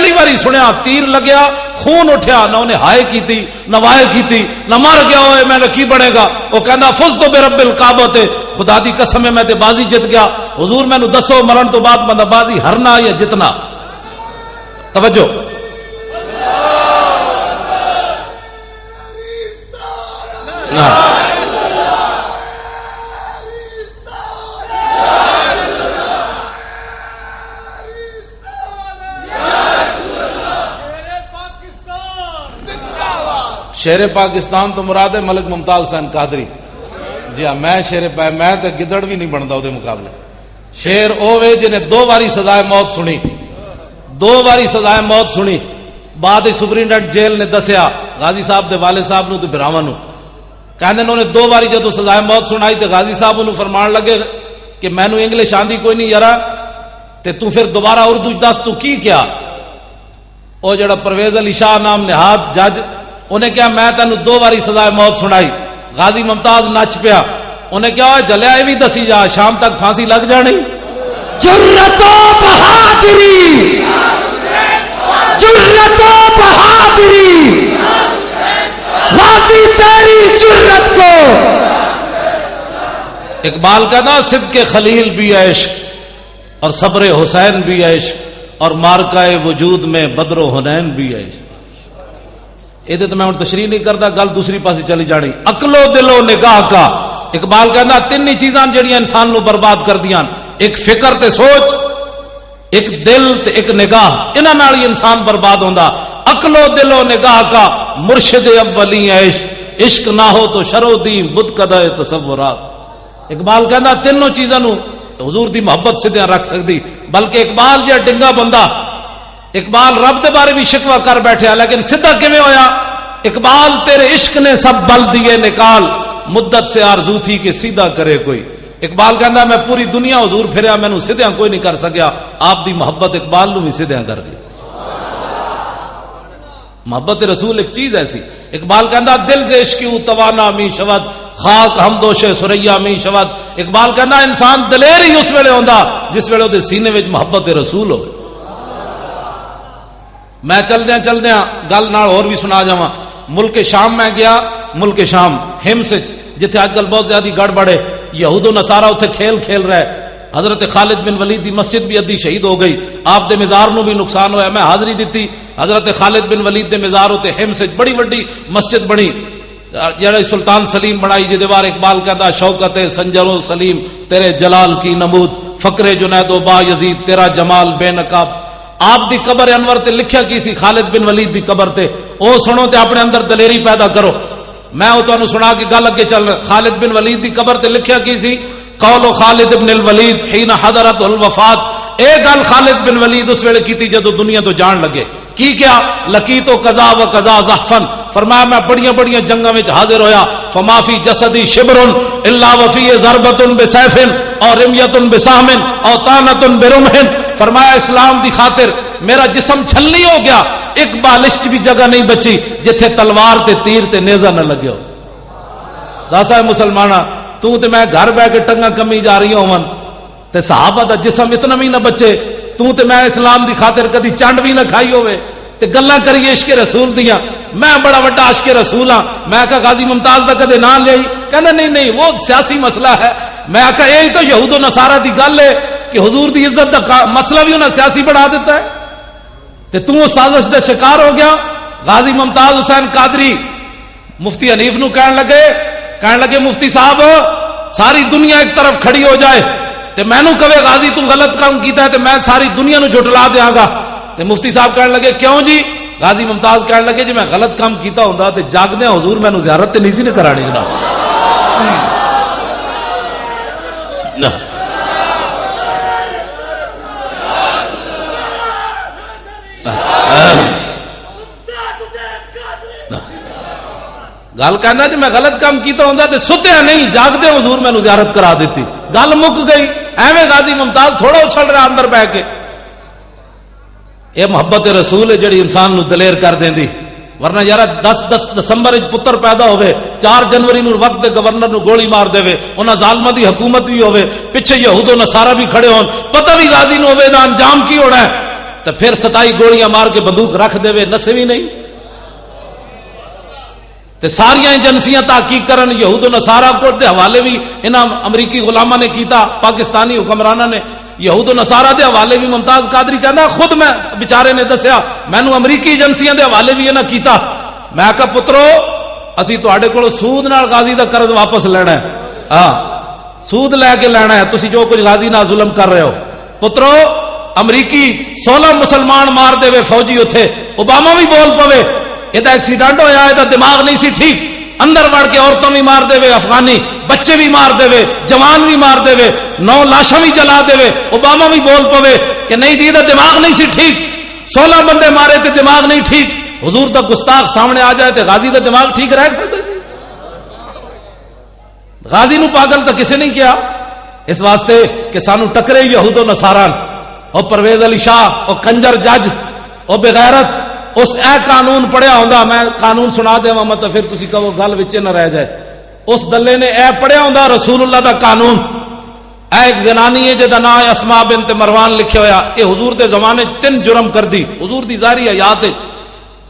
پہلی باری سنیا تیر لگیا خون اٹھیا نہ انہیں ہائے کی تھی نہ وائے کی تھی نہ مر گیا ہوئے میں نے کی بنے گا وہ کہنا فزت برب الکعبہ تے خدا دی قسم ہے میں تے بازی جت گیا حضور میں نو دسو مرن تو بعد بندہ بازی ہرنا یا جتنا توجہ شیر پاکستان تو مراد ہے ملک ممتاز حسین قادری جی ہاں میں شیر میں تے گدڑ بھی نہیں بنتا وہ مقابلے شیر اوے جنہیں 2 باری سزائے موت سنی 2 باری سزائے موت سنی بعد سپرنٹینڈنٹ جیل نے دسیا غازی صاحب دے والد صاحب نو تے براواں نو کہندے انہوں نے 2 باری جدو سزائے موت سنائی تے غازی صاحب انہوں فرمان لگے کہ میں نو انگلش آندی کوئی نہیں یارا تے تو پھر دوبارہ اردو دس تو کی کیا او جڑا پرویز علی شاہ نام نہاد جج انہیں کیا میں تینوں 2 باری سزائے موت سنائی غازی ممتاز نچ پیا انہیں کیا جلیا بھی دسی جا شام تک پھانسی لگ جانی جرت و بہادری جرت و بہادری غازی تیری جرت کو اقبال کہنا صدق خلیل بھی عشق اور صبر حسین بھی عشق اور مارکہ وجود میں بدر و حنین بھی عشق یہ تو میں تشریح نہیں کرتا گل دوسری پاسی چلی جانی عقل و دل و نگاہ کا اقبال کہنا 3 چیزاں جڑیاں انسان نو برباد کر دیاں ایک فکر تے سوچ ایک دل تے ایک نگاہ انہاں نال ہی انسان برباد ہوندا عقل و دل و نگاہ کا مرشد اولی عشق عشق نہ ہو تو شرو دی بت قدہ تصورات اقبال کہنا 3 چیزاں نو حضور دی محبت سدھیاں رکھ سکتی بلکہ اقبال جا ڈنگا بندہ اقبال رب دے بارے بھی شکوہ کر بیٹھے لیکن سدھا کیویں ہویا اقبال تیرے عشق نے سب بل دیے نکال مدت سے آرزو تھی کہ سیدھا کرے کوئی اقبال کہندا میں پوری دنیا حضور پھریا میں نو سدھیاں کوئی نہیں کر سکیا آپ دی محبت اقبال نو بھی سدھیاں کر گئی محبت رسول ایک چیز ایسی اقبال کہندا دل سے عشق توانا می شود خاک ہم دوش سریا می شود اقبال کہندا انسان دلیر ہی اس ویلے ہوندا جس ویلے دے سینے وچ محبت رسول ہوئے میں چلدیاں گل نال اور بھی سنا جاواں ملک شام میں گیا ملک شام ہمس جتھے آج کل بہت زیادہ گڑبڑ ہے یہود و نصارہ اتنے کھیل رہے حضرت خالد بن ولید دی مسجد بھی ادھی شہید ہو گئی آپ دے مزار نو بھی نقصان ہویا میں حاضری دیتی حضرت خالد بن ولید دے مزار ہوتے ہمس بڑی وڈی مسجد بنی جڑا سلطان سلیم بنائی جے دیوار اقبال کہتا شوکت سنجر و سلیم تیرے جلال کی نمود فقر جنید و با یزید تیرا جمال بے نقاب آپ دی قبر انور تے لکھیا کی سی خالد بن ولید دی قبر تے او سنو تے اپنے اندر دلیری پیدا کرو میں او تانوں سنا کے گل اگے چل رہا خالد بن ولید دی قبر تے لکھیا کی سی قول خالد بن الولید حين حضرت الوفات اے گل خالد بن ولید اس ویلے کیتی جدو دنیا تو جان لگے کی کیا لقیت قضا و قضا زحفن فرمایا میں بڑیاں جنگاں وچ حاضر ہویا فما فی جسدی شبر الا وفی ضربۃ بسیف اور رمیۃ بسہم اور طعنۃ برمح فرمایا اسلام دی خاطر میرا جسم چھلنی ہو گیا ایک بالشت بھی جگہ نہیں بچی جتھے تلوار تے تیر تے نیزہ نہ لگے ہو داسا مسلمانہ تو تے میں گھر بیٹھ کے ٹنگا کمی جا رہی ہوں تے صحابہ دا جسم اتنا بھی نہ بچے تو تے میں اسلام دی خاطر کدی چنڈ بھی نہ کھائی ہوئے تے گلاں کریے عشق رسول دیاں میں بڑا بڑا عاشق رسول ہاں میں کہا غازی ممتاز دا کدے نام لئی کہنا نہیں وہ سیاسی مسئلہ ہے میں کہا یہی تو یہود و نصارہ دی گل ہے کہ حضور دی عزت دا مسئلہ بھی انہیں سیاسی بنا دیتا ہے تے تو سازش دے شکار ہو گیا غازی ممتاز حسین قادری مفتی حنیف نو کہنے لگے مفتی صاحب ساری دنیا ایک طرف کھڑی ہو جائے تے میں نو کہے غازی تو غلط کام کیتا ہے تے میں ساری دنیا نو جھٹلا دیاں گا تے مفتی صاحب کہنے لگے کیوں جی غازی ممتاز کہنے لگے جی میں غلط کام کیتا ہوندا تے جاگدے حضور میں نو زیارت تے نہیں سی نے کرانی جناب گل کہنا جی میں غلط کام کیتا ہوندا تے ستیا نہیں جاگدے حضور میں نو زیارت کرا دیتی گل مک گئی ایویں غازی ممتاز تھوڑا اچھل رہا اندر بیٹھ کے یہ محبت رسول ہے جڑی انسان نو دلیر کر دیندی ورنہ یار 10 دسمبر پتر پیدا ہوئے 4 جنوری نو وقت دے گورنر نو گولی مار دے انہاں ظالماں دی حکومت بھی ہوئے پیچھے یہود و نصارہ بھی کھڑے ہون پتہ بھی غازی نو ہوئے دا انجام کی ہونا ہے تو پھر 27 گولیاں مار کے بندوق رکھ دے وے نسے بھی نہیں. تے ساریاں ایجنسیاں تحقیق کرن یہود و نصارہ کو دے حوالے بھی انہاں امریکی غلاماں نے کیتا, پاکستانی حکمراناں نے یہود و نصارہ دے حوالے بھی. ممتاز قادری کہندا خود میں بیچارے نے دسیا مینوں امریکی ایجنسیاں دے حوالے بھی انہاں کیتا. میں کہا پترو اسی تواڈے کولوں سود نال غازی دا قرض واپس لینا ہے, ہاں سود لے کے لینا ہے, تسی جو کچھ غازی نال ظلم کر رہے ہو. پترو امریکی 16 مسلمان مار دے وے فوجی اتھے, اوباما بھی بول پوے یہ ایکسیڈنٹ ہویا ہے, دماغ نہیں سی ٹھیک, اندر وڑ کے عورتوں بھی مار دے وے, افغانی بچے بھی مار دے وے, جوان بھی مار دے وے, 9 لاشاں بھی جلا دے وے. اوباما بھی بول پوے کہ نہیں جی دماغ نہیں سی ٹھیک, 16 بندے مارے تے دماغ نہیں ٹھیک. حضور دا گستاخ سامنے آ جائے تے غازی دا دماغ ٹھیک رہ سکتا جی؟ غازی نو پاگل تو کسی نہیں کیا, اس واسطے کہ سانو ٹکرے یہود و نصارہ اور پرویز علی شاہ اور کنجر جج اور بغیرت. اس اے قانون پڑھیا ہوندا, میں قانون سنا دے مت پھر تسی کہو گل وچ نہ رہ جائے. اس دلے نے اے پڑھیا ہوندا رسول اللہ دا قانون. اے ایک زنانی ہے جدا نام اسماء بنت مروان لکھیا ہویا, اے حضور دے زمانے 3 جرم کر دی حضور دی ظاہری حیات وچ.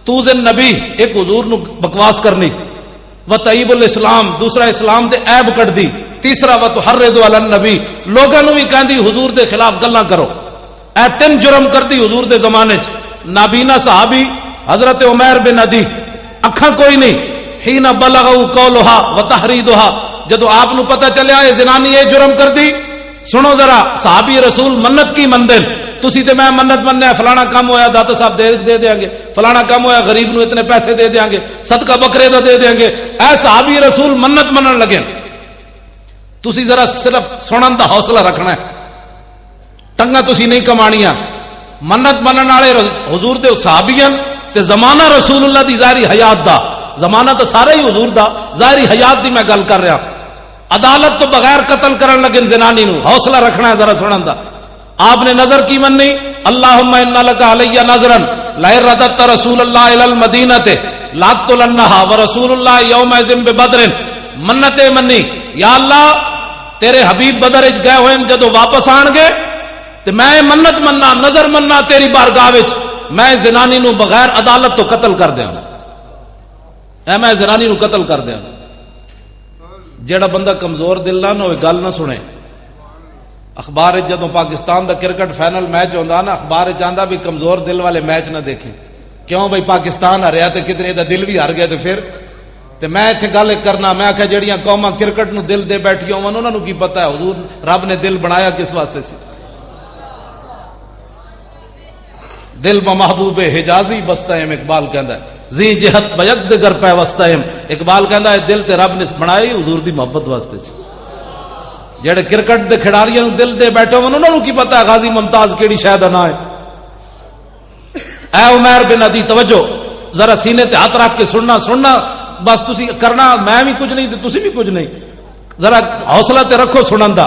توزن نبی ایک حضور نو بکواس کرنی, وطیب الاسلام دوسرا اسلام دے عیب کٹ دی, تیسرا وتحرض علی النبی لوگاں نو بھی کہندی حضور دے خلاف گلاں کرو. اے 3 جرم کر دی حضور دے زمانے چ. نابینا صحابی حضرت عمیر بن عدی, اکھاں کوئی نہیں, حین بلغوا قولها وتحریدها جدو آپ نو پتہ چلیا یہ زنانی یہ جرم کر دی. سنو ذرا صحابی رسول منت کی مندن, تسی تے میں منت مننے فلانا کام ہویا داتا صاحب دے دیاں گے, فلانا کام ہویا غریب نو اتنے پیسے دے دیاں گے, صدقہ بکرے دا دے دیاں گے. اے صحابی رسول منت منن لگے. تسی ذرا صرف سنن دا حوصلہ رکھنا ہے, ٹنگا تسی نہیں کمانیاں. منت منن والے حضور دے صحابیاں تے زمانہ رسول اللہ دی ظاہری حیات دا, زمانہ تو سارا ہی حضور دا, ظاہری حیات دی میں گل کر رہا. عدالت تو بغیر قتل کرن لگے زنانی نو, حوصلہ رکھنا ہے ذرا سنن دا. آپ نے نظر کی مننی, اللہم انا لک علی نظرا لئن رددت رسول اللہ الی المدینہ لاقتلنھا ورسول اللہ یومئذ ببدر. منت منی, یا اللہ تیرے حبیب بدر وچ گئے ہوئے جدو واپس آن گے تے میں منت مننا نظر مننا تیری بارگاہ وچ میں زنانی نو بغیر عدالت تو قتل کر دیاں. اے میں زنانی نو قتل کر دیاں. جیڑا بندہ کمزور دل نہ ہوئے گل نہ سنے. اخبار جدوں پاکستان دا کرکٹ فائنل میچ ہوندا نا, اخبار چاہندا بھی کمزور دل والے میچ نہ دیکھیں. کیوں بھائی پاکستان ہریا تے کدھر دا دل بھی ہار گیا تے پھر تے میں ایتھے گل کرنا, میں آکھیا جڑیاں قوماں کرکٹ نو دل دے بیٹھیاں ہون انہاں نو کی پتہ ہے حضور رب نے دل بنایا کس واسطے سی. دل بمحبوب حجازی بستہم, اقبال کہندا ہے زی جہت بیک دگر پہ وستہم. اقبال کہندا ہے دل تے رب نے بنائی حضور دی محبت واسطے سی. جڑے کرکٹ دے کھڑاریاں نو دل دے بیٹھے ہون انہاں نو کی پتہ ہے غازی ممتاز کیڑی شے دا نام ہے. اے عمیر بن عدی توجہ ذرا سینے تے ہاتھ رکھ کے سننا بس تسی کرنا, میں بھی کچھ نہیں تے تسی بھی کچھ نہیں, ذرا حوصلہ تے رکھو سنن دا.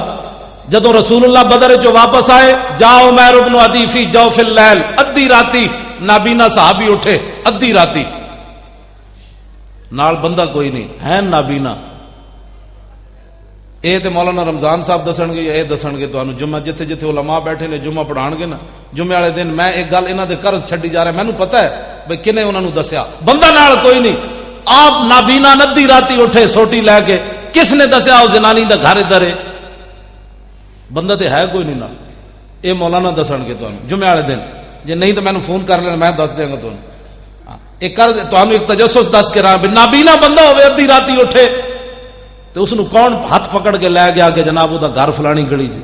جدو رسول اللہ بدر جو واپس آئے, جا عمیر بن عدی فی جوف اللیل, ادھی راتی نابینا صحابی اٹھے, ادھی راتی نال بندہ کوئی نہیں ہے نابینا. اے تے مولانا رمضان صاحب دسن گے, اے دسن گے تانوں جمعہ جتھے جتھے علماء بیٹھے نے جمعہ پڑھان گے نا, جمعے والے دن میں ایک گل انہاں دے قرض چھڈی جا رہا, مینوں پتہ ہے بھئی کنے انہاں نوں دسیا, بندہ نال کوئی نہیں. آپ نابینا ندی راتی اٹھے سوٹی لے کے, کس نے دسیا او زنانی دا گھر ادھر ہے, بندہ تے ہے کوئی نہیں نا. اے مولانا دسن گے تانوں جمعے والے دن, جے نہیں تو مینوں فون کر لینا میں دس دیاں گا تانوں. ایک قرض تانوں ایک تجسس دس کے رہا, نابینا بندہ ہوے ادھی راتی اٹھے تو اس نو کون ہاتھ پکڑ کے لے گیا کہ جناب وہ دا گھر فلانی گلی جی.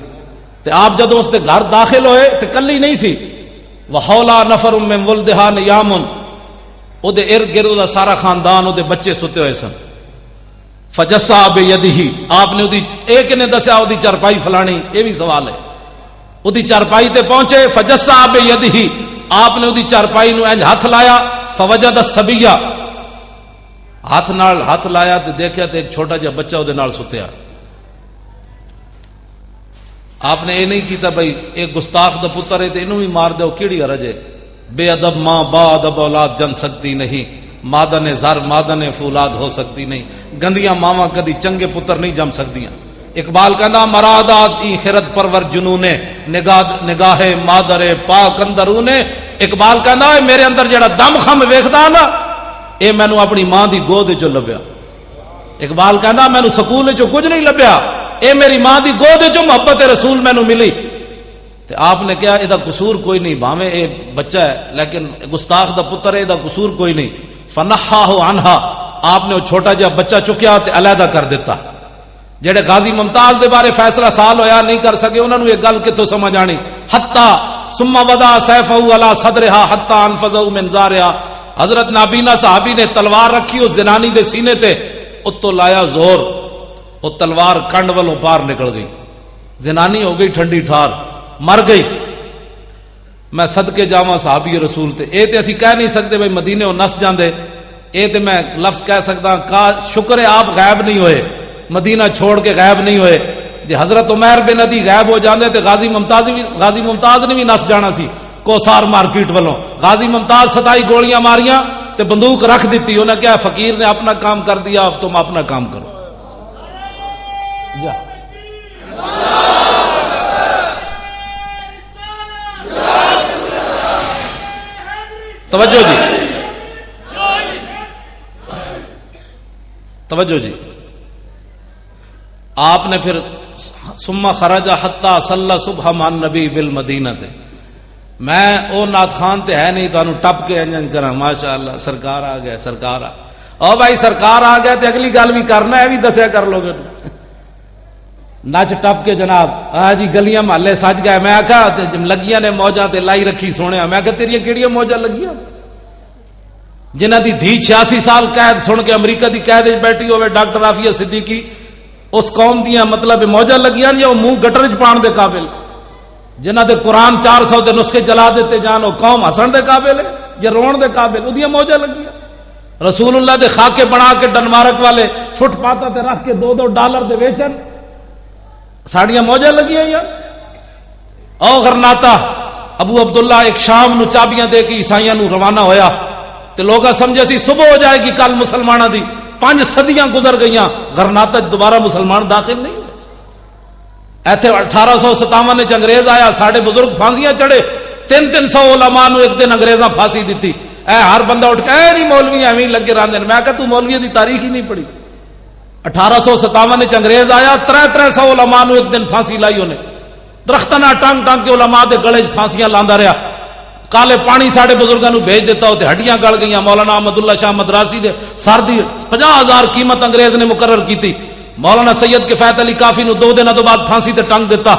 تے آپ جدو اس دے گھر داخل ہوئے تے کلی نہیں سی, وحولا نفر من ولدہا نیامن, او دے ارد گرد دا سارا خاندان او دے بچے ستے ہوئے سن. فجسا بیدہی, آپ نے ایک نے دسیا او دی چرپائی فلانی, یہ بھی سوال ہے. او دی چرپائی تے پہنچے, فجسا بیدہی, آپ نے او دی چرپائی نو انج ہاتھ لایا, فوجد الصبیہ, ہاتھ نال ہاتھ لایا تے دیکھیا تے ایک چھوٹا جہا بچہ او دے نال ستیا. آپ نے یہ نہیں کیتا بھائی ایک گستاخ دا پتر ہے تے اینوں بھی مار دو, کیڑی حرج ہے. بے ادب ماں با ادب اولاد جن سکتی نہیں, مادن زر مادن فولاد ہو سکتی نہیں, گندیاں ماواں کدی چنگے پتر نہیں جم سکدیاں. اقبال کہندا مرادات ای خرد پرور جنونے, نگاہ مادر پاک اندرونے, اقبال کہندا ہے میرے اندر جڑا دم خم ویکھدا نا اے مینوں اپنی ماں دی گود وچوں لبیا. اقبال کہندا مینوں سکول وچوں کچھ نہیں لبیا, اے میری ماں دی گود وچوں محبت رسول مینوں ملی. تے آپ نے کہا اے دا قصور کوئی نہیں, بھاویں اے بچہ ہے لیکن گستاخ دا پتر ہے, اے دا قصور کوئی نہیں. فنحاہ عنہا, آپ نے وہ چھوٹا جہا بچہ چکیا تے علیحدہ کر دیتا. جڑے غازی ممتاز دے بارے فیصلہ سال ہویا نہیں کر سکے, انہوں نے یہ گل کتوں سمجھ آنی. حتی ثم وضع سیفہ علی صدرہا حتی انفذہ من زارہا, حضرت نابینا صحابی نے تلوار رکھی اس زنانی دے سینے تے, اتو لایا زور, وہ تلوار کنڈ والوں پار نکل گئی, زنانی ہو گئی ٹھنڈی ٹھار, مر گئی. میں صدقے جاواں صحابی رسول تے, اے تے اسی کہہ نہیں سکتے بھئی مدینے ہو نس جاندے, اے تے میں لفظ کہہ سکتا کا شکر ہے آپ غائب نہیں ہوئے, مدینہ چھوڑ کے غائب نہیں ہوئے. جی حضرت عمیر بن عدی غائب ہو جاندے تے غازی ممتاز نے بھی نس جانا سی کوسار مارکیٹ والوں. غازی ممتاز 27 گولیاں ماریاں تے بندوق رکھ دیتی, انہیں کیا فقیر نے اپنا کام کر دیا, اب تم اپنا کام کرو. جا توجہ جی, توجہ جی. آپ نے پھر ثم خرج حتی صلی صبح مع النبی بالمدینہ تے, میں او نات خان تے ہے نہیں تانوں ٹپ کے انجن کراں ماشاءاللہ سرکار آ گیا, سرکار آ او بھائی سرکار آ گیا تے اگلی گل بھی کرنا ہے, بھی دسیا کر لو گے نچ ٹپ کے جناب. ہاں جی گلیاں محلے سج گئے. میں آکھا لگیاں نے موجاں تے لائی رکھی سونے, میں کہا تیریاں کیڑیاں موجاں لگیاں جنہ دی دھی 86 سال قید سن کے امریکہ دی قید وچ بیٹھی ہوئے ڈاکٹر عافیہ صدیقی, اس قوم دیاں مطلب موجاں لگیاں یا وہ منہ گٹر وچ پان دے قابل, جنہ دے قرآن 400 دے نسخے جلا دیتے جان, وہ قوم ہسن دے قابل ہے یا رون دے قابل, اودیاں موجاں لگیاں. رسول اللہ دے خاکے بنا کے ڈنمارک والے فٹ پاتا تے رکھ کے $2 دے ویچن, ساڑیاں موجاں لگیاں یا او غرناتا. ابو عبداللہ ایک شام نو چابیاں دے کے عیسائیاں نو روانہ ہویا تے لوگا سمجھے سی صبح ہو جائے گی کل مسلمانہ دی, 5 صدیاں گزر گئیاں, غرناطہ دوبارہ مسلمان داخل نہیں ہوئے. ایتھے 1857 وچ انگریز آیا, ساڑے بزرگ پھانسیاں چڑھے, 300 علماء نو ایک دن انگریزاں پھانسی دیتی. اے ہر بندہ اٹھ کے اے نہیں مولوی ایویں لگے رہندے. میں کہا تو مولوی دی تاریخ ہی نہیں پڑھی. 1857 وچ انگریز آیا, 300 علماء نو ایک دن پھانسی لائی انہیں, درختاں نال ٹانگ ٹانگ کے علماء دے گلے پھانسیاں لاندا رہیا. کالے پانی ساڑے بزرگاں نو بھیج دیتا ہوتے, ہڈیاں گل گئیاں. مولانا احمد اللہ شاہ مدراسی دے سر دی 50,000 قیمت انگریز نے مقرر کیتی. مولانا سید کفایت علی کافی نو 2 دنوں تو بعد پھانسی تے ٹنگ دیتا.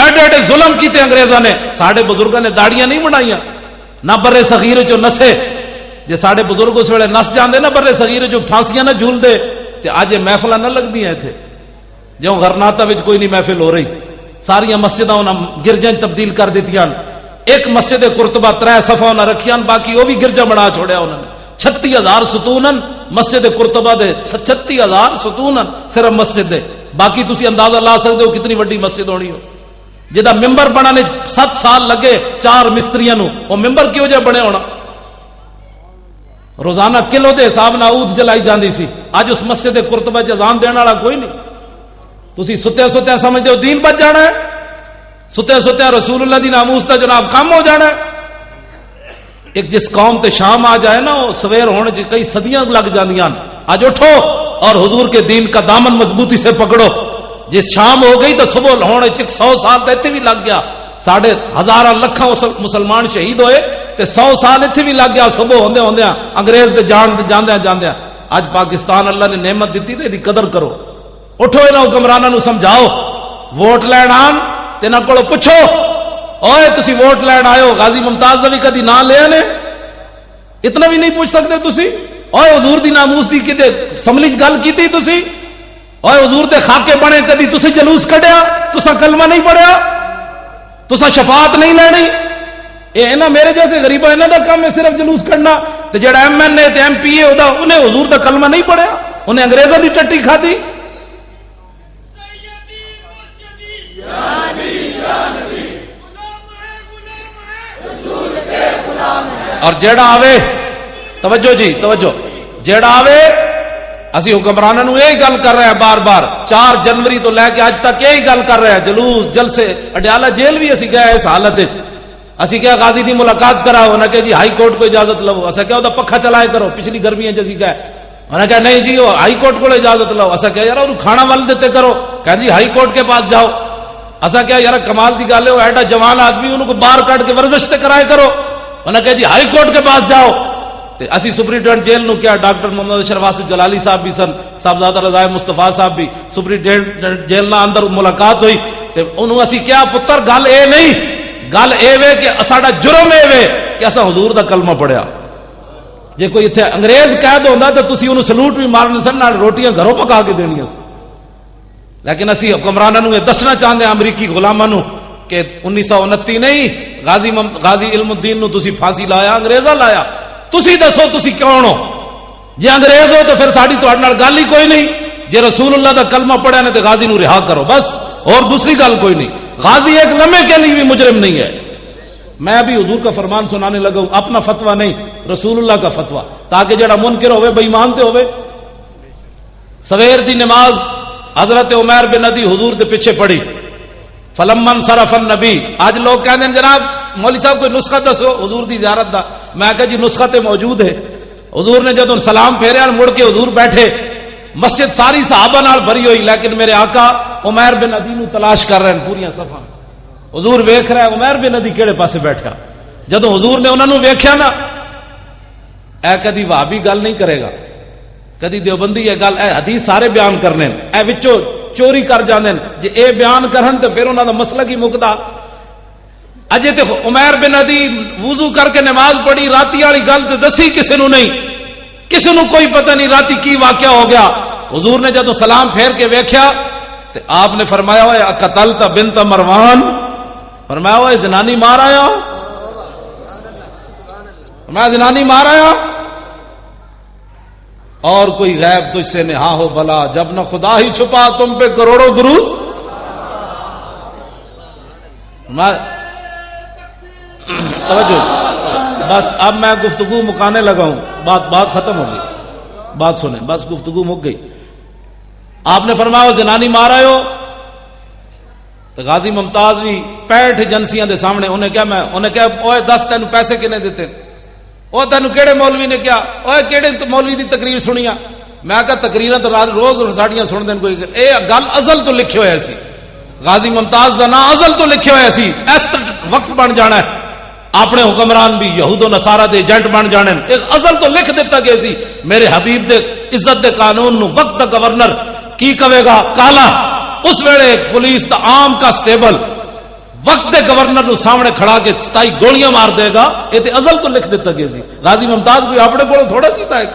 ایڈے ایڈے ظلم کیتے انگریزاں نے, ساڑے بزرگاں نے داڑیاں نہیں بنائیاں, نہ برے صغیر چو نسے. جے ساڑے بزرگ اس ویلے نس جاندے نا برے صغیر چو پھانسیاں نہ جھول دے تے اج محفلاں نہ لگدیاں ایتھے. جو غرناطہ وچ کوئی نہیں محفل ہو رہی, ساریاں مسجداں انہاں گرجاں تبدیل کر دتیاں. ایک مسجد قرطبہ 3 صفحہ انہاں رکھیاں, باقی وہ بھی گرجا بنا چھوڑیا انہوں نے. 36,000 ستون مسجد قرطبہ دے, 36,000 ستون صرف مسجد دے. باقی تسی اندازہ لا سکتے ہو کتنی وڈی مسجد ہونی ہو. جدا ممبر بنانے 7 سال لگے 4 مستریاں نو, وہ ممبر کیوں جے بنے ہونا. روزانہ کلو دے حساب نال عود جلائی جاندی سی. اج اس مسجد قرطبہ چ اذان دینے والا کوئی نہیں. تسی ستے ستے سمجھتے ہو دین بچ جانا ہے, ستے ستے رسول اللہ دی ناموس دا جناب کم ہو جانا ہے. ایک جس قوم تے شام آ جائے نا, وہ سویر ہونے چ کئی صدیاں لگ جاندیاں. آج اٹھو اور حضور کے دین کا دامن مضبوطی سے پکڑو. جس شام ہو گئی تو صبح ہونے چ 100 سال تے ایتھے بھی لگ گیا. ساڑھے ہزاراں لکھاں مسلمان شہید ہوئے تے 100 سال ایتھے بھی لگ گیا. صبح ہوندے ہوندیاں انگریز دے جاندیاں جاندیاں. اج پاکستان اللہ نے نعمت دیتی تے دی قدر کرو. اٹھو انہاں حکمراناں نو سمجھاؤ, ووٹ لین آن تے نہ کولو پوچھو, اوئے تسی ووٹ لین آئے ہو, غازی ممتاز دا بھی کدی نام لیا نے؟ اتنا بھی نہیں پوچھ سکتے تسی؟ اوئے حضور دی ناموس دی کدے سملی گل کیتی تسی؟ اوئے حضور دے خاکے بنے کدی تسی جلوس کڈیا؟ تسا کلمہ نہیں پڑھیا؟ تسا شفاعت نہیں لینی؟ اے نا میرے جیسے غریباں انہاں دا کام ہے صرف جلوس کڈنا. تے جڑا ایم این اے تے ایم پی اے ہودا انہیں حضور دا کلمہ نہیں پڑھیا, انہیں انگریزاں دی ٹٹی کھادی. اور جیڑا آوے, توجہ جی توجہ, جیڑا آوے اسی حکمرانوں نو یہی گل کر رہے ہیں بار بار. 4 جنوری تو لے کے آج تک یہی گل کر رہے ہیں. جلوس جلسے, اڈیالہ جیل بھی اسی گئے اس حالت وچ. اسی کیا غازی دی ملاقات کراؤ، انہیں کہ جی ہائی کورٹ کو اجازت لو، اسا کیا ہوتا پکھا چلائے کرو، پچھلی گرمیاں جیسی کہ انہیں کہا نہیں جی وہ ہائی کورٹ کو اجازت لو، اسا کیا یار کھانا وال دیتے کرو، کہ جی ہائی کورٹ کے پاس جاؤ، اسا کیا یار کمال دی گل ہے وہ ایڈا جوان آدمی انہوں کو باہر کٹ کے ورزش تے کرائے کرو، انہیں کہا جی ہائی کورٹ کے پاس جاؤ۔ تے اسی سپرنٹینڈنٹ جیل نو کیا ڈاکٹر محمد اشرف آصف جلالی صاحب بھی سن، صاحبزادہ رضا مصطفیٰ صاحب بھی، سپرنٹینڈنٹ جیل نہ اندر ملاقات ہوئی، تے انہوں اسی کیا پتر گل اے نہیں، گل اے وے کہ ساڈا جرم اے وے کہ اسا حضور دا کلمہ پڑھیا، جے کوئی اتنے انگریز قید ہوندا تے تسی انہوں سلوٹ بھی مارنے سن، نال روٹیاں گھروں پکا کے دینیاں سن، لیکن اسی حکمراناں نوں یہ دسنا چاہندے ہیں امریکی غلاماں نوں کہ 1929 نہیں غازی علم الدین نوں تسی پھانسی لایا، انگریزاں لایا، تسی دسو تسی کون ہو؟ جے انگریز ہو تو پھر ساڈی تہاڈے نال گل ہی کوئی نہیں، جے رسول اللہ دا کلمہ پڑھیا نے تے غازی نوں رہا کرو بس، اور دوسری گل کوئی نہیں۔ غازی ایک لمحے کے لیے بھی مجرم نہیں ہے۔ میں ابھی حضور کا فرمان سنانے لگا ہوں، اپنا فتویٰ نہیں، رسول اللہ کا فتویٰ، تاکہ جڑا منکر ہوئے بے ایمان تے ہوئے۔ سویر دی نماز حضرت عمیر بن ندی حضور دے پیچھے پڑھی، فلمن صرف النبی، آج لوگ کہتے ہیں جناب مولوی صاحب کوئی نسخہ دسو حضور دی زیارت دا، میں کہا جی نسخہ تے موجود ہے۔ حضور نے جدوں سلام پھیریا مڑ کے حضور بیٹھے، مسجد ساری صحابہ نال بھری ہوئی، لیکن میرے آقا عمیر بن ندی نو تلاش کر رہے ہیں پوریاں صفاں، حضور ویکھ رہا ہے عمیر بن ندی کیڑے پاسے بیٹھا، جدوں حضور نے انہاں نو ویکھیا نا، اے کدی وہابی گل نہیں کرے گا، کدی دیوبندی ہے گل، اے حدیث سارے بیان کرنے، اے وچوں چوری کر جاندے، جے اے بیان کرن تے پھر انہاں دا مسئلہ کی مکدا۔ اجے تے عمیر بن ندی وضو کر کے نماز پڑھی، راتی والی گل تے دسی کسے نو نہیں، کسے نو کوئی پتہ نہیں راتی کی واقعہ ہو گیا۔ حضور نے جدوں سلام پھیر کے ویکھیا تے آپ نے فرمایا ہوئے قتلت بنت مروان، فرمایا ہوئے زنانی مار آیا، فرمایا زنانی مار آیا، اور کوئی غیب تجھ سے نہا ہو بھلا، جب نہ خدا ہی چھپا تم پہ کروڑوں درود۔ توجہ، بس اب میں گفتگو مکانے لگا ہوں، بات ختم ہو گئی، بات سنیں، بس گفتگو مک گئی۔ آپ نے فرمایا زنانی مار آئے ہو، تو غازی ممتاز بھی 65 ایجنسیاں دے سامنے انہیں کیا اوے دس تینوں پیسے کنے دیتے، وہ تینوں کیڑے مولوی نے کیا، اوے کیڑے مولوی دی تقریر سنیا، میں کہا تقریراں تو روز ساڈیاں سن دین، کوئی اے گل ازل تو لکھے ہوئے سی، غازی ممتاز دا نام ازل تو لکھے ہوئے سی، اس وقت بن جانا ہے، اپنے حکمران بھی یہود و نصارہ دے ایجنٹ بن جانے، ایک ازل تو لکھ دیتا گیا سی، میرے حبیب دے عزت دے قانون نو وقت دا گورنر کی کہے گا کالا، اس ویلے پولیس دا عام کا سٹیبل وقت دے گورنر نو سامنے کھڑا کے 27 گولیاں مار دے گا، یہ تے ازل تو لکھ دیتا گیا سی۔ غازی ممتاز کوئی اپنے کو تھوڑا کیتا ہے،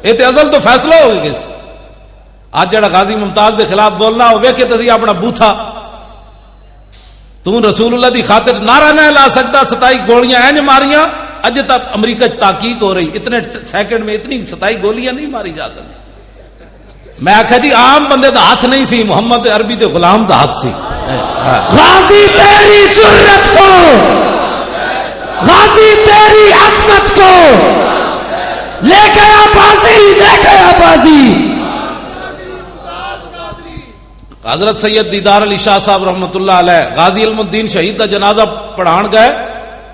یہ تے ازل تو فیصلہ ہو گیا سی۔ آج جڑا غازی ممتاز دے خلاف بولنا ہو ویکھے تسی اپنا بوتھا، تو رسول اللہ دی خاطر نعرہ نہ لا سکتا، 27 گولیاں اینج ماریاں، اج تک امریکہ تحقیق ہو رہی، اتنے سیکنڈ میں اتنی 27 گولیاں نہیں ماری جا سکتی۔ میں آخا جی عام بندے دا ہاتھ نہیں سی، محمد عربی دے غلام دا ہاتھ سی۔ غازی تیری جرت کو، غازی تیری عظمت کو لے گیا بازی، لے گیا بازی۔ حضرت سید دیدار علی شاہ صاحب رحمت اللہ علیہ غازی علم الدین شہید دا جنازہ پڑھان گئے،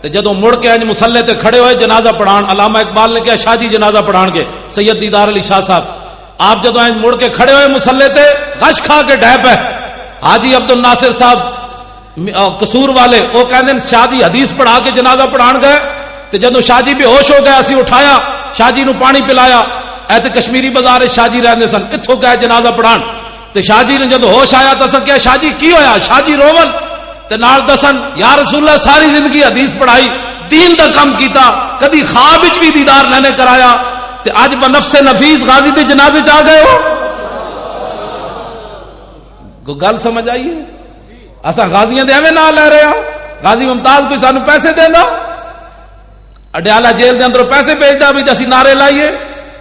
تے جدوں مڑ کے انج مصلے تے کھڑے ہوئے جنازہ پڑھان، علامہ اقبال نے کہا شاہ جی جنازہ پڑھان گے، سید دیدار علی شاہ صاحب آپ جدوں انج مڑ کے کھڑے ہوئے مصلے تے غش کھا کے ڈہ پے، حاجی عبد الناصر صاحب قصور والے وہ کہندے شاہ جی حدیث پڑھا کے جنازہ پڑھان گئے، تے جدوں شاہ جی بے ہوش ہو گئے اسی اٹھایا، شاہ جی نو پانی پلایا، اے تے کشمیری بازار شاہ جی رہندے سن، اتھوں گئے جنازہ پڑھان، تے شاہ جی نے جدو ہوش آیا تو کیا شاہ جی کی ہویا، شاہ جی روون تے نال دسن یا رسول اللہ ساری زندگی حدیث پڑھائی، دین دا کم کیتا، کدی خواب وچ بھی دیدار نہ نے کرایا، تے اج بنفس نفیس غازی دے جنازے چ آ گئے ہو۔ کو گل سمجھ آئی ہے؟ اساں غازیاں دے ایویں نام لے رہے ہاں، غازی ممتاز کوئی سانو پیسے دیندا، اڈیالہ جیل دے اندر پیسے بھیجدا بھی اسی نعرے لائیے،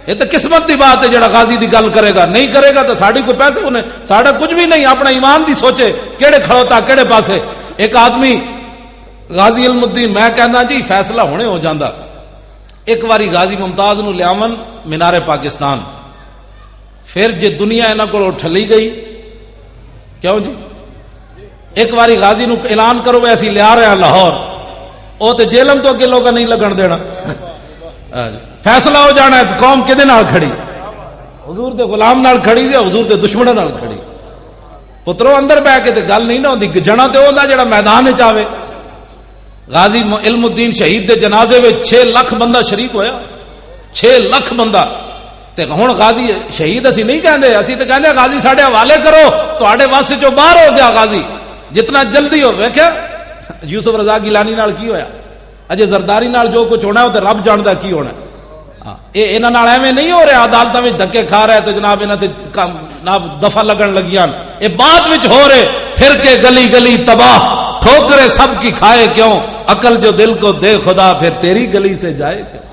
یہ تو قسمت دی بات ہے جڑا غازی دی گل کرے گا، نہیں کرے گا تو ساڑی کوئی پیسے انہیں، ساڑا کچھ بھی نہیں، اپنا ایمان دی سوچے کیڑے کھڑوتا کیڑے پاسے۔ ایک آدمی غازی علم الدین میں کہنا جی فیصلہ ہونے ہو جاندہ، ایک واری غازی ممتاز نو لیامن مینار پاکستان، پھر جے دنیا انہاں کو ٹھلی گئی، کیوں جی ایک واری غازی نو اعلان کرو ایسی لیا رہے ہیں لاہور، وہ تو جیلم تو اگے لوگوں نہیں لگن دینا. فیصلہ ہو جانا ہے تو قوم کدے نال کھڑی؟ حضور دے غلام نال کھڑی تے حضور دے دشمناں نال کھڑی. پترو اندر بہ کے تے گل نہیں نہ ہوندی. جنا تے ہوندا جڑا میدان وچ آوے. غازی علم الدین شہید دے جنازے وچ 6 لاکھ بندہ شریک ہویا. 6 لاکھ بندہ. تے ہن غازی شہید اسی نہیں کہندے, اسی تے کہندے غازی ساڈے حوالے کرو, تواڈے واسطے جو باہر ہو گیا غازی جتنا جلدی ہو. ویکھیا یوسف رضا گیلانی نال کی ہویا, اجے زرداری نال جو کچھ ہونا ہے وہ تے رب جاندا کی ہونا ہے. یہ انہاں نال ایویں نہیں ہو رہا عدالتاں وچ دھکے کھا رہا ہے تو جناب انہاں تے جناب دفع لگن لگیاں. یہ بعد وچ ہو رہے پھر کے گلی گلی تباہ, ٹھوکرے سب کی کھائے کیوں, عقل جو دل کو دے خدا پھر تیری گلی سے جائے کیوں.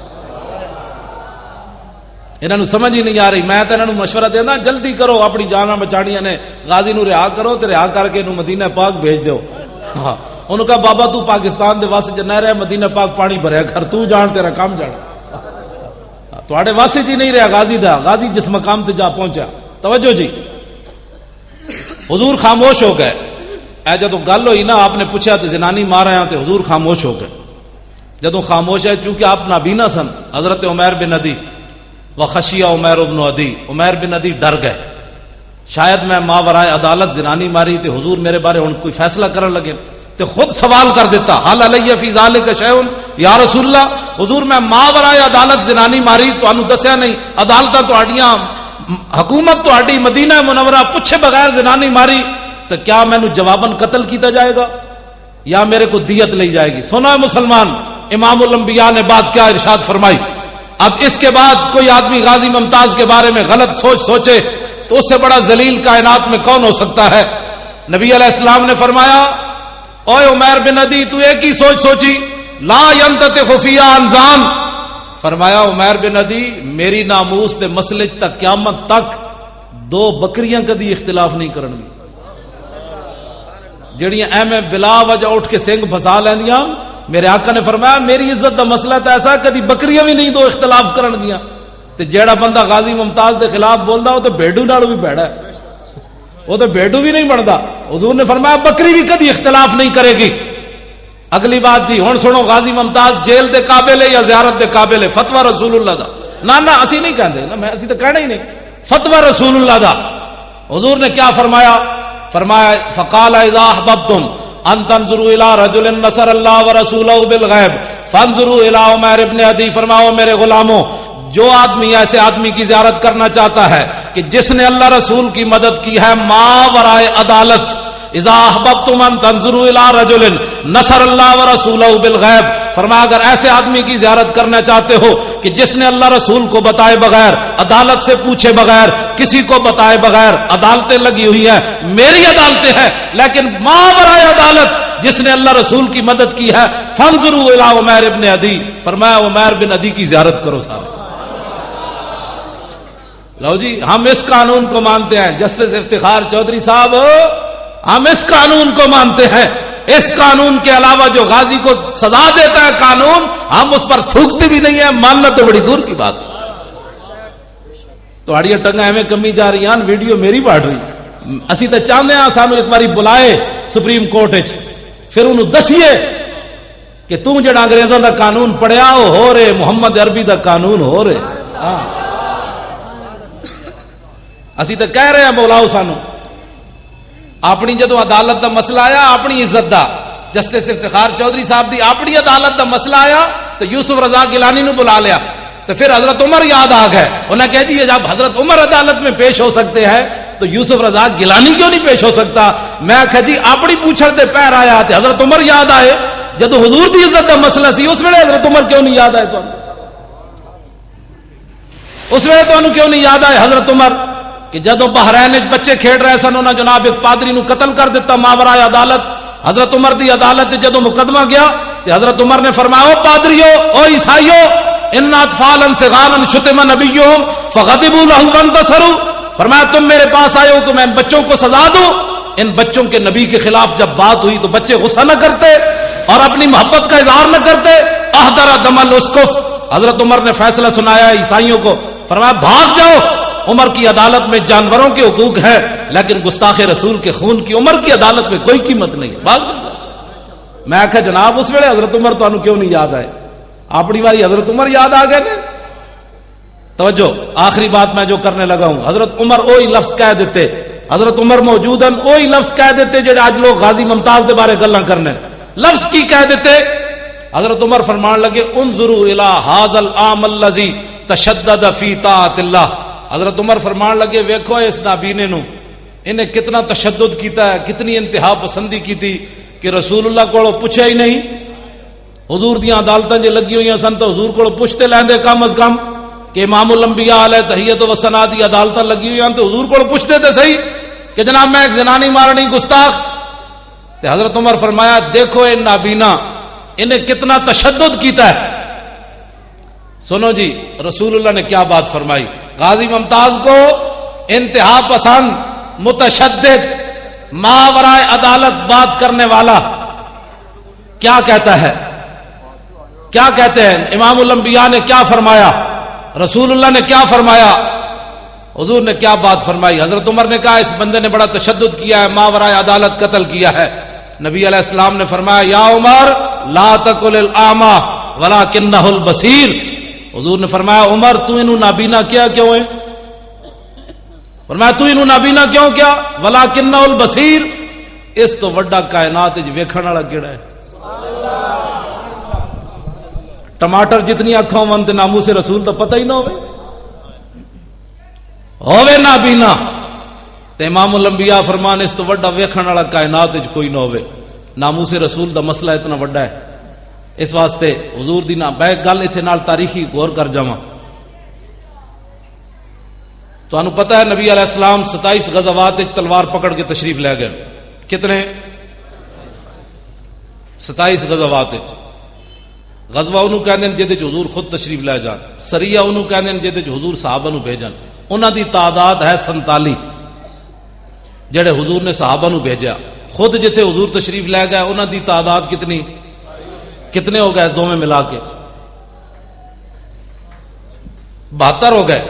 انہاں نوں سمجھ ہی نہیں آ رہی. میں تے انہاں نوں مشورہ دیندا جلدی کرو, اپنی جاناں بچاڑیاں نے. غازی نوں رہا کرو تے رہا کر کے انہوں مدینہ پاک بھیج دیو. ہاں انہوں کہا بابا تو پاکستان دے واسطے نہ رہے, مدینہ پاک پانی بھریا کر, تو جان تیرا کام جان. تواڈے واسطے جی نہیں رہا غازی دا. غازی جس مقام تے جا پہنچا. توجہ جی, حضور خاموش ہو گئے. اے جدوں گل ہوئی نا آپ نے پوچھا تے زنانی مارا ہیں تے حضور خاموش ہو گئے. جدوں خاموش ہے چونکہ آپ نابینا سن. حضرت عمیر بن عدی وخشیہ عمیر بن عدی, عمیر بن عدی ڈر گئے شاید میں ماورائے عدالت زنانی ماری تے حضور میرے بارے ہن کوئی فیصلہ کرن لگے. تے خود سوال کر دیتا حل علیہ فی ذالک شیء یا رسول اللہ, حضور میں ماورائے عدالت زنانی ماری تانوں دسیا نہیں, عدالتاں تہاڈیاں حکومت تہاڈی مدینہ منورہ پوچھے بغیر زنانی ماری تو کیا مینوں جواباً قتل کیتا جائے گا یا میرے کو دیت لی جائے گی؟ سنو مسلمان, امام الانبیاء نے بات کیا ارشاد فرمائی. اب اس کے بعد کوئی آدمی غازی ممتاز کے بارے میں غلط سوچے تو اس سے بڑا ذلیل کائنات میں کون ہو سکتا ہے؟ نبی علیہ السلام نے فرمایا اوے عمیر بن عدی تو ایک ہی سوچی, لا ینتطق فی انزان. فرمایا عمیر بن عدی میری ناموس تے مسئلے تک قیامت تک 2 بکریاں کدی اختلاف نہیں کرن گی جڑیاں ایویں بلا وجہ اٹھ کے سنگ پھسا لیندیاں. میرے آقا نے فرمایا میری عزت دا مسئلہ تو ایسا کدی بکریاں بھی نہیں 2 اختلاف کرن گیاں. تے جیڑا بندہ غازی ممتاز دے خلاف بولدا وہ تے بھیڈو نال بھی بھڑا ہے, وہ تو بھیڈو بھی نہیں بنتا. حضور نے فرمایا بکری بھی کدی اختلاف نہیں کرے گی. اگلی بات جی ہن سنو, غازی ممتاز جیل دے قابل ہے یا زیارت دے قابل ہے؟ فتوی رسول اللہ دا. نہ اسی نہیں کہندے نا, میں اسی تو کہنا ہی نہیں, فتوی رسول اللہ دا. حضور نے کیا فرمایا؟ فرمایا فقال اذا احببتم ان تنظروا الى رجل نصر اللہ ورسولہ بالغیب فانظروا الى عمیر ابن عدی. فرماؤ میرے غلاموں, جو آدمی ایسے آدمی کی زیارت کرنا چاہتا ہے کہ جس نے اللہ رسول کی مدد کی ہے ماورائے عدالت, اذا احببتم ان تنظروا الى رجل نصر اللہ ورسولہ بالغیب, فرمایا اگر ایسے آدمی کی زیارت کرنا چاہتے ہو کہ جس نے اللہ رسول کو بتائے بغیر, عدالت سے پوچھے بغیر, کسی کو بتائے بغیر, عدالتیں لگی ہوئی ہیں, میری عدالتیں ہیں, لیکن ماورائے عدالت جس نے اللہ رسول کی مدد کی ہے, فانظروا الی عمیر ابن عدی. فرمایا عمیر بن عدی کی زیارت کرو صاحب. لو جی ہم اس قانون کو مانتے ہیں, جسٹس افتخار چودھری صاحب ہم اس قانون کو مانتے ہیں. اس قانون کے علاوہ جو غازی کو سزا دیتا ہے قانون, ہم اس پر تھوکتے بھی نہیں ہیں, ماننا تو بڑی دور کی بات. تہاڑی ٹنگا ایویں کمی جا رہی ہیں, ویڈیو میری بڑھ رہی. اسی تو چاہتے ہیں سانو ایک باری بلائے سپریم کورٹ وچ, پھر انہوں دسیے کہ تم جڑا انگریزاں دا قانون پڑھیا وہ ہو رہے, محمد عربی دا قانون ہو رہے. اسی تو کہہ رہے ہیں بولاؤ سانو. اپنی جدو عدالت دا مسئلہ آیا, اپنی عزت دا, جسٹس افتخار چودھری صاحب دی اپنی عدالت دا مسئلہ آیا تو یوسف رضا گیلانی نو بلا لیا. تو پھر حضرت عمر یاد آ گئے, انہیں کہہ دیے جب حضرت عمر عدالت میں پیش ہو سکتے ہیں تو یوسف رضا گیلانی کیوں نہیں پیش ہو سکتا؟ میں کہا جی اپنی پوچھڑ دے پیر آیا تے حضرت عمر یاد آئے. جدو حضور دی عزت دا مسئلہ سی اس ویلے حضرت عمر کیوں نہیں یاد آئے؟ تو اس ویلے تو کیوں نہیں یاد آئے حضرت عمر کہ جدو بحرین بچے کھیڑ رہے سن, انہوں نے جناب ایک پادری نو قتل کر دیتا ماورائے عدالت. حضرت عمر دی عدالت جدو مقدمہ گیا تو حضرت عمر نے فرمایا او پادریو, او عیسائیو, ان اطفالا صغارا شتم نبیہم فغضبوا له وانتصروا. فرمایا تم میرے پاس آئے ہو تو میں ان بچوں کو سزا دوں. ان بچوں کے نبی کے خلاف جب بات ہوئی تو بچے غصہ نہ کرتے اور اپنی محبت کا اظہار نہ کرتے. احضر دم الاسقف. حضرت عمر نے فیصلہ سنایا عیسائیوں کو, فرمایا بھاگ جاؤ. عمر کی عدالت میں جانوروں کے حقوق ہے لیکن گستاخ رسول کے خون کی عمر کی عدالت میں کوئی قیمت نہیں. بھاگ جاؤ. میں آخیا جناب اس ویلے حضرت عمر تمہیں کیوں نہیں یاد آئے؟ اپنی باری حضرت عمر یاد آ گئے نے. توجہ آخری بات میں جو کرنے لگا ہوں, حضرت عمر وہی لفظ کہہ دیتے, حضرت عمر موجود ہیں وہی لفظ کہہ دیتے جڑے آج لوگ غازی ممتاز کے بارے گلاں کرنے, لفظ کی کہہ دیتے. حضرت عمر فرمان لگے انظروا الی ھذا العام الذی تشدد فی طاعت اللہ. حضرت عمر فرمان لگے ویکھو اس نابینے نو انہیں کتنا تشدد کیتا ہے, کتنی انتہا پسندی کی تھی کہ رسول اللہ کو پوچھا ہی نہیں. حضور دیاں عدالتاں جے لگی ہوئی سن تو حضور کو پوچھتے لیندے کم از کم کہ امام الانبیاء علیہ تحیت و ثنا دی عدالتاں لگی ہوئی ہیں تو حضور کو پوچھتے تھے صحیح کہ جناب میں ایک زنانی مارنی گستاخ. تو حضرت عمر فرمایا دیکھو اے نابینا انہیں کتنا تشدد کیتا ہے. سنو جی رسول اللہ نے کیا بات فرمائی, غازی ممتاز کو انتہا پسند متشدد ماورائے عدالت بات کرنے والا کیا کہتا ہے, کیا کہتے ہیں؟ امام الانبیاء نے کیا فرمایا, رسول اللہ نے کیا فرمایا, حضور نے کیا بات فرمائی؟ حضرت عمر نے کہا اس بندے نے بڑا تشدد کیا ہے, ماورائے عدالت قتل کیا ہے. نبی علیہ السلام نے فرمایا یا عمر لا تقل الاعمى ولکنہ البصیر. حضور نے فرمایا عمر تو انہوں نابینا کیا کیوں ہے؟ فرمایا تو انہوں نابینا کیوں کیا؟ ولکنہ البصیر. اس تو وڈا کائنات وچ ویکھن والا کیڑا ہے؟ ٹماٹر جتنی اکھاں ہون تے ناموس رسول تو پتہ ہی نہ ہوے نابینا. تے امام الانبیاء فرمان اس تو وڈا ویکھن والا کائنات وچ کوئی نہ ہوے. ناموس رسول دا مسئلہ اتنا وڈا ہے. اس واسطے حضور دی نا بیک گل ایتھے نال تاریخی غور کر جاواں. تانوں پتہ ہے نبی علیہ السلام 27 غزوات وچ تلوار پکڑ کے تشریف لے گئے. کتنے؟ 27 غزوات وچ. غزوہ انہوں کہندے ہیں جہدے حضور خود تشریف لے جان, سریہ انہوں کہندے ہیں جہدے حضور صحابہ نو بھیجن. انہاں دی تعداد ہے 47 جڑے حضور نے صحابہ نو بھیجا. خود جتھے حضور تشریف لے گئے انہاں دی تعداد کتنی, کتنے ہو گئے دو میں ملا کے؟ 72 ہو گئے.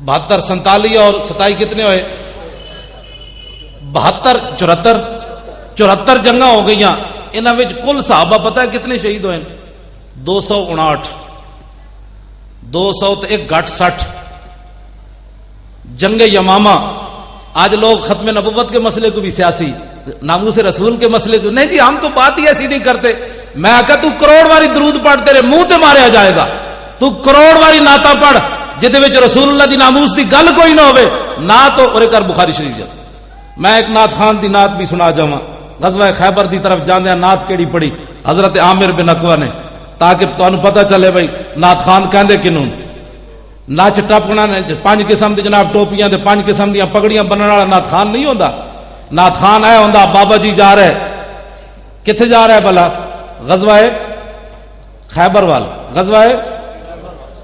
72 47 اور 27 کتنے ہوئے؟ 72 74 جنگاں ہو گئیاں. انہاں وچ کل صحابہ پتہ ہے کتنے شہید ہوئے؟ 259. 200 تے ایک گھٹ 60. جنگ یمامہ. آج لوگ ختم نبوت کے مسئلے کو بھی سیاسی, ناموس رسول کے مسئلے کو نہیں جی ہم تو بات ہی ایسی نہیں کرتے. میں آکا تو کروڑ واری درود پڑھ تیرے منہ تے ماریا جائے گا. تو کروڑ واری نعتاں پڑھ جدے وچ رسول اللہ دی ناموس دی گل کوئی نہ ہوے نہ تو اورے کر بخاری شریف جا. میں ایک نعت خان دی نعت بھی سنا جاواں. غزوہ خیبر دی طرف جاندیاں نعت کیڑی پڑھی حضرت عامر بن عقبہ نے, تاکہ تانوں پتہ چلے بھائی نعت خان کہندے کنوں. نچ ٹپنا نے 5 قسم دی جناب ٹوپیاں تے 5 قسم دیاں پگڑیاں بننے والا نعت خان نہیں ہوندا. نعت خان اے ہوندا بابا جی جا رہے, کتھے جا رہا ہے بھلا؟ غزوہ خیبر وال. غزوہ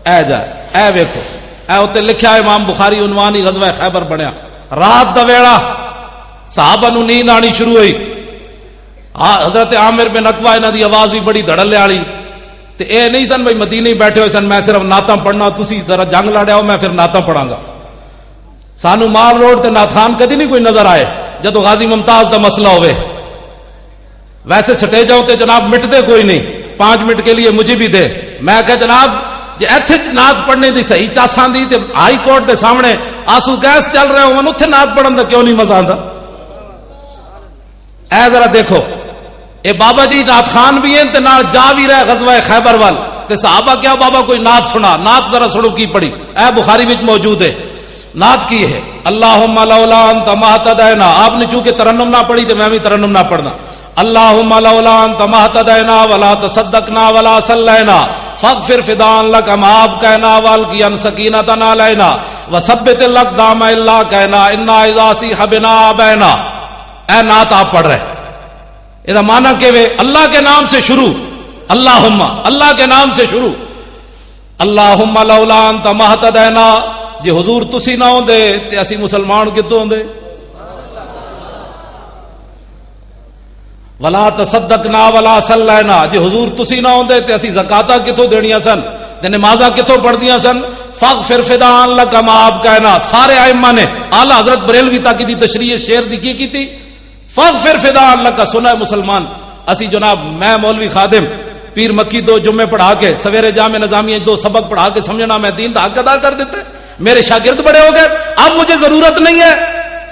اے جا اے ویکھو اے اوتے لکھیا ہے امام بخاری عنوان ہی غزوہ خیبر بنیا. رات دا ویڑا صحابہ نو نیند آنی شروع ہوئی. حضرت عامر بن عقبہ انہاں دی آواز بھی بڑی دھڑلے والی. تے اے نہیں سن بھائی مدینے بیٹھے ہوئے سن میں صرف نعتاں پڑھنا, تسی ذرا جنگ لڑیا ہو میں پھر نعتاں پڑھاں گا. سانو مال روڈ تے نعت خان کدی نہیں کوئی نظر آئے جدو غازی ممتاز دا مسئلہ ہوئے. ویسے سٹیجاں تے جناب مٹتے کوئی نہیں, 5 منٹ کے لیے مجھے بھی دے. میں کہ جناب جے ایتھے نعت پڑھنے دی صحیح چاساں دی تے ہائی کورٹ دے سامنے آنسو گیس چل رہے ہون اوتھے نعت پڑھن دا کیوں نہیں مزہ آندا؟ اے ذرا دیکھو اے بابا جی نعت خان بھی ہیں تے نال جا بھی رہے غزوہ خیبر وال. تے صحابہ کیا بابا کوئی نعت سنا, نعت ذرا سنو کی پڑھی. اے بخاری وچ موجود ہے. نعت کی ہے اللہم لولا انت ما اهتدینا. آپ نے چونکہ ترنم نہ پڑھی تے میں بھی ترنم نہ پڑھنا. اللہم لولا انت ما اهتدینا ولا تصدقنا ولا صلینا فاغفر فداء لك معاب کہنا والقیا سکینۃ علینا وثبت الاقدام الا کہنا انا اذا صیح بنا ابینا. اے نعت آپ پڑھ رہے, یہ معنی کہ اللہ کے نام سے شروع, اللہم اللہ کے نام سے شروع. اللہم لولا انت ما اهتدینا. جی حضور تسی نہ ہوندے تے اسی مسلمان کتوں ہوندے؟ ولا تصدقنا ولا صلینا. جی حضور تسی نہ ہوندے تے اسی زکاتاں کتوں دینیاں سن تے نمازاں کتوں پڑھدیاں سن؟ فاغفر فداء لک معاب کہنا. سارے ائمہ نے اعلی حضرت بریلوی تک دی تشریح شعر دی کی تھی. فاغفر فداء لک. سنا ہے مسلمان اسی جناب میں مولوی خادم پیر مکی 2 جمعے پڑھا کے سویرے جامع نظامیہ 2 سبق پڑھا کے سمجھنا میں دین دا حق ادا کر دیتے، میرے شاگرد بڑے ہو گئے، اب مجھے ضرورت نہیں ہے۔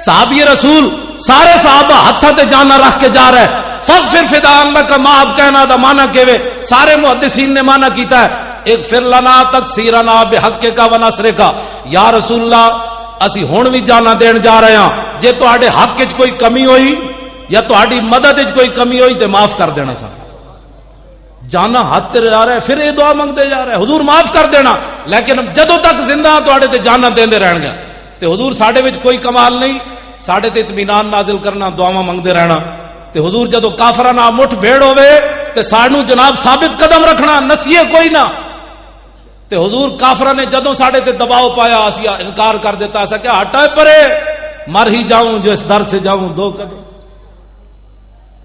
صحابی رسول سارے صحابہ ہتھاں تے جانا رکھ کے جا رہے، فغفر فداء اللہ کا ماں اب کہنا دا معنی کیوے سارے محدثین نے معنی کیتا ہے، اغفر لنا تقصیرنا بحق کا ونصر کا، یا رسول اللہ اسی ہن بھی جانا دین جا رہے ہیں، جے تواڈے حق وچ کوئی کمی ہوئی یا تہاڈی مدد وچ کوئی کمی ہوئی تے معاف کر دینا سا۔ جانا ہاتھ تے جا رہا ہے، پھر یہ دعا منگتے جا رہا ہے حضور معاف کر دینا، لیکن جدوں تک زندہ تواڈے تے جانا دیندے رہن گے تے حضور ساڈے وچ کوئی کمال نہیں، ساڈے تے اطمینان نازل کرنا، دعاواں منگتے رہنا تے حضور جدوں کافراں نال مٹھ بھیڑ ہوے تے سانو جناب ثابت قدم رکھنا، نسیے کوئی نہ۔ تے حضور کافراں نے جدوں ساڈے تے دباؤ پایا اسی انکار کر دیتا، ایسا کہ ہٹا پرے مر ہی جاؤں جو اس در سے جاؤں 2 قدم۔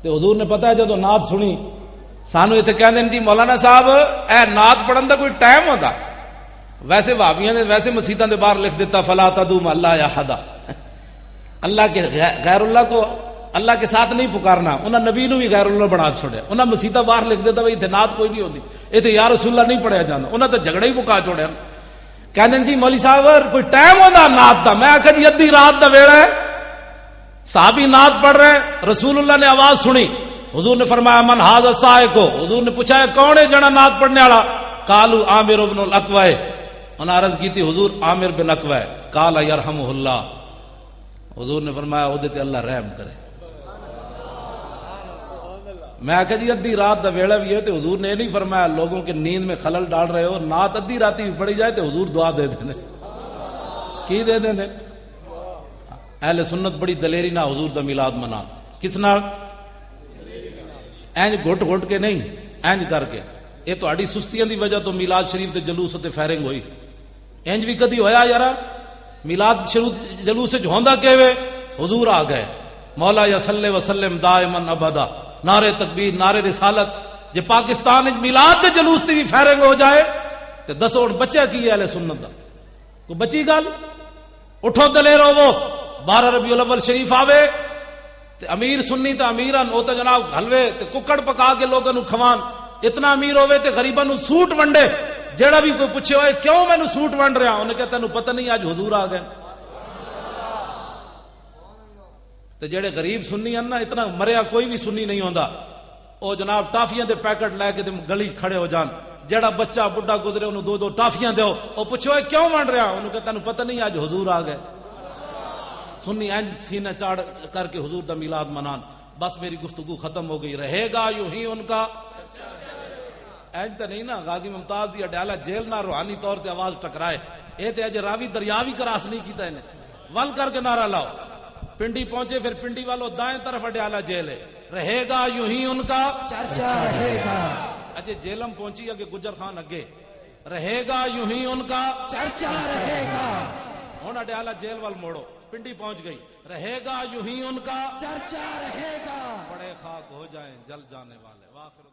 تے حضور نے پتا ہے جدوں نعت سنی سانو اتنے کہہ دیں جی مولانا صاحب اے نعت پڑھن دا کوئی ٹائم ہوتا، ویسے وہابیاں نے ویسے مسیتاں دے باہر لکھ دیتا فلا تدعو مع اللہ احدا، اللہ کے غیر اللہ کو اللہ کے ساتھ نہیں پکارنا، انہاں نبی نو بھی غیر اللہ بنا چھوڑیا، انہاں مسیتاں باہر لکھ دیتا بھائی اتنے نعت کوئی نہیں ہوتی، اتنے یا رسول اللہ نہیں پڑھیا جاتا، انہاں تے جھگڑے ہی مکا چھوڑیا۔ کہندے جی مولوی صاحب کوئی ٹائم ہوتا نعت دا، میں آکھا جی ادھی رات دا ویڑا ہے، صحابی نعت پڑھ رہے، رسول اللہ نے آواز سنی، حضور نے فرمایا من ھذا السائق، حضور نے پوچھا ہے کون ہے جڑا نعت پڑھنے والا؟ قالوا عامر بن الاقوع، انہاں عرض کی تھی حضور عامر بن اقوع، قال یرحمہ اللہ، حضور نے فرمایا اودے تے اللہ رحم کرے۔ میں آکھا جی ادھی رات دا ویڑا بھی ہے تو حضور نے یہ نہیں فرمایا لوگوں کے نیند میں خلل ڈال رہے ہو، نعت ادھی راتی بھی پڑھی جائے تو حضور دعا دے دیں، کی دے دیں؟ اہل سنت بڑی دلیری نہ حضور دا میلاد منا، کس نال؟ اینج گھٹ گھٹ کے نہیں، اینج کر کے۔ یہ تہاڈی سستیاں دی وجہ تو میلاد شریف تے جلوس تے فائرنگ ہوئی، اینج بھی کدی ہویا یارا؟ میلاد شریف جلوس وچ ہوندا کیویں؟ حضور آ گئے، مولا یا صلی وسلم دائما ابدا، نعرے تکبیر، نعرے رسالت۔ جے پاکستان وچ میلاد تے جلوس تے بھی فائرنگ ہو جائے تے دسو بچہ کی ہے اہل سنت دا؟ کوئی بچی گل؟ اٹھو دلیر ہوو، 12 ربیع الاول شریف آوے تے امیر سنی تے امیران او تے جناب حلوے تے ککڑ پکا کے لوگاں نو کھوان، اتنا امیر ہوے تے غریباں نو سوٹ ونڈے، جیڑا بھی کوئی پوچھے ہوئے کیوں مینوں سوٹ ونڈ رہا، انہیں کہا تینوں پتہ نہیں آج حضور آ گئے۔ تے جیڑے غریب سنی ہیں نا، اتنا مریا کوئی بھی سنی نہیں ہوندا، او جناب ٹافیاں دے پیکٹ لے کے گلی کھڑے ہو جان، جیڑا بچہ بڈھا گزرے انہوں 2 ٹافیاں دیو، او پوچھے ہوئے کیوں ونڈ رہا، انہوں کہا تینوں پتہ نہیں آج حضور آ گئے۔ سنی اینج سینہ چاڑ کر کے حضور دا میلاد منان۔ بس میری گفتگو ختم ہو گئی، رہے گا یوں ہی ان کا اینج تو نہیں نا غازی ممتاز دی اڈیالہ جیل نہ روحانی طور تے آواز ٹکرائے، اے تے اج راوی دریا بھی کراس نہیں کیتا انہیں، ول کر کے نعرہ لاؤ، پنڈی پہنچے پھر پنڈی والوں دائیں طرف اڈیالہ جیل ہے، رہے گا یوں ہی ان کا چرچا رہے گا، اجے جیلم پہنچی اگے گجر خان اگے، رہے گا یوں ہی ان کا چرچا رہے گا، ہن اڈیالہ جیل وال موڑو، پنڈی پہنچ گئی، رہے گا یوں ہی ان کا چرچا رہے گا، بڑے خاک ہو جائیں جل جانے والے۔ واخر